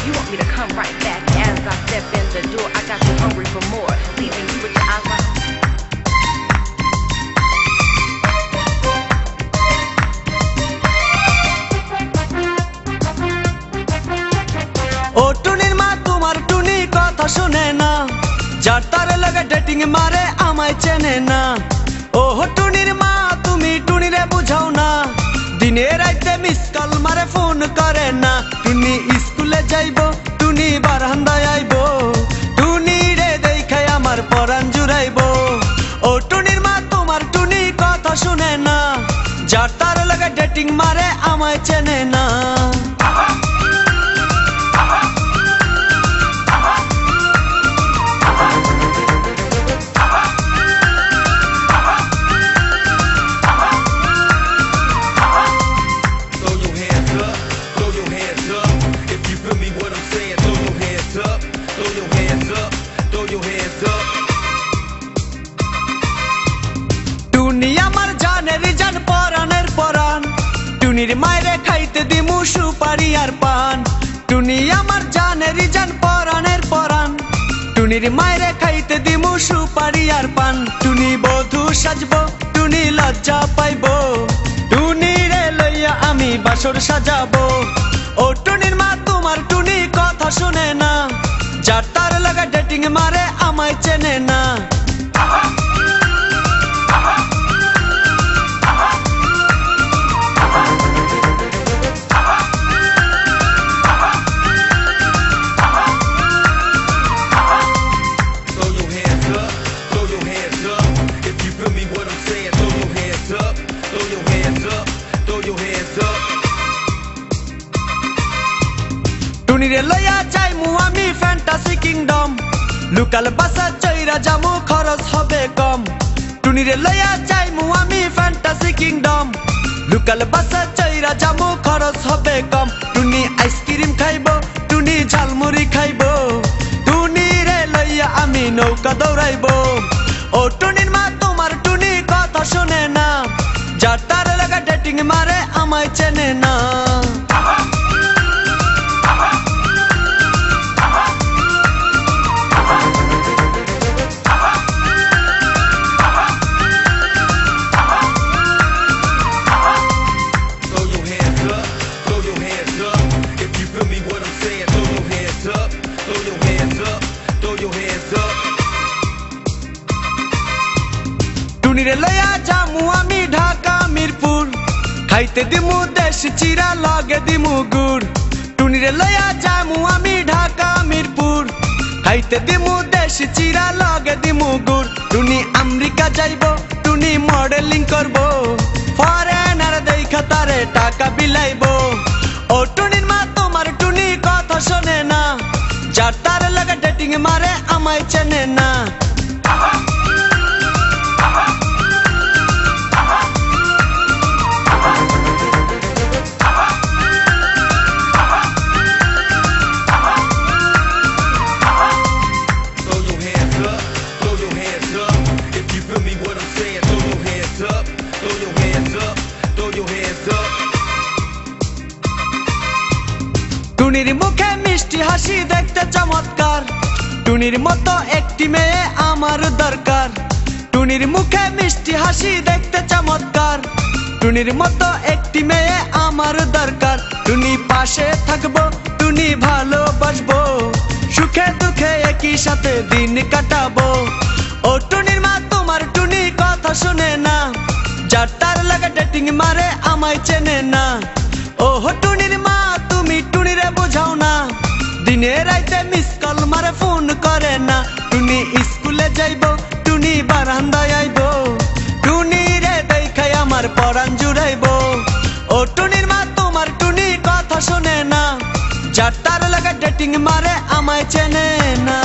You want me to come right back as I step in the door. I got you hungry for more, leaving you with your eyes like ও টুনির মা তোমার টুনি কথা শুনে না, যার তারে লাগে ডেটিং মারে আমায় চেনে না। ও টুনির মা তুমি টুনিরে বুঝাও না, দিনে রাইতে মিস কল মারে ফোন করে না। টুনি স্কুলে যাইব, টুনি বারান্দায় আইব, টুনি রে দেখাই আমার পরাণ জুড়াইব। ও টুনির মা তোমার টুনি কথা শুনে না, যার তারে লাগে ডেটিং মারে আমায় চেনে না। টুনি আমার জানের জান পরাণের পরাণ, টুনির মায়েরে খাইতে দিমু সুপারি আর পান। টুনি আমার জানের জান পরাণের পরাণ, টুনির মায়েরে খাইতে দিমু সুপারি আর পান। টুনি বধূ সাজবো, টুনি লজ্জা পাইব, টুনি রে লইয়া আমি বাসর সাজাবো। ও টুনির মা তোমার টুনি কথা শুনে না, যার তার লাগা ডেটিং মারে আমায় চেনে না। টুনিরে লইয়া যাইমু আমি ফ্যান্টাসি কিংডম, লোকাল বাসা চইরা যামু খরচ হবে কম। টুনিরে লইয়া যাইমু আমি ফ্যান্টাসি কিংডম, লোকাল বাসা চইরা যামু খরচ হবে কম। টুনি আইসক্রিম খাইব, টুনি ঝালমুড়ি খাইব, টুনি রে লইয়া আমি নৌকা দৌড়াইব। ও টুনির মা তোমার টুনি কথা শুনে না, যার তার লাগা ডেটিং মারে আমায় চেনে না। টুনিরে লইয়া যামু আমি ঢাকা মিরপুর, খাইতে দিমু দেশ চিরা লগে দিমু গুড়। টুনিরে লইয়া যামু আমি ঢাকা মিরপুর, খাইতে দিমু দেশ চিরা লগে দিমু গুড়। টুনি আমেরিকা যাইব, টুনি মডেলিং করব, ফরেনার দেখা তারে টাকা বিলাইব। ও টুনির মা তোমার টুনি কথা শোনে না, যার তার লাগা ডেটিং মারে আমায় চেনে না। টুনির মুখে মিষ্টি হাসি দেখতে চমৎকার, টুনির মতো একটি মেয়ে আমার দরকার। টুনির মুখে মিষ্টি হাসি দেখতে চমৎকার, টুনির মতো একটি মেয়ে আমার দরকার। টুনি পাশে থাকবো, টুনি ভালোবাসবো, সুখে দুঃখে একই সাথে দিন কাটাবো। ও টুনির মা তোমার টুনি কথা শুনে না, যার তার লাগা ডেটিং মারে আমায় চেনে না। ও টুনির মা তুমি টুনিরে বুঝাও না, দিনে রাইতে মিস কল মারে ফোন করে না। টুনি স্কুলে যাইব, টুনি বারান্দায় আইব, টুনি রে দেখাই আমার পরাণ জুড়াইব। ও টুনির মা তোমার টুনি কথা শোনে না, যার তার লাগা ডেটিং মারে আমায় চেনে না।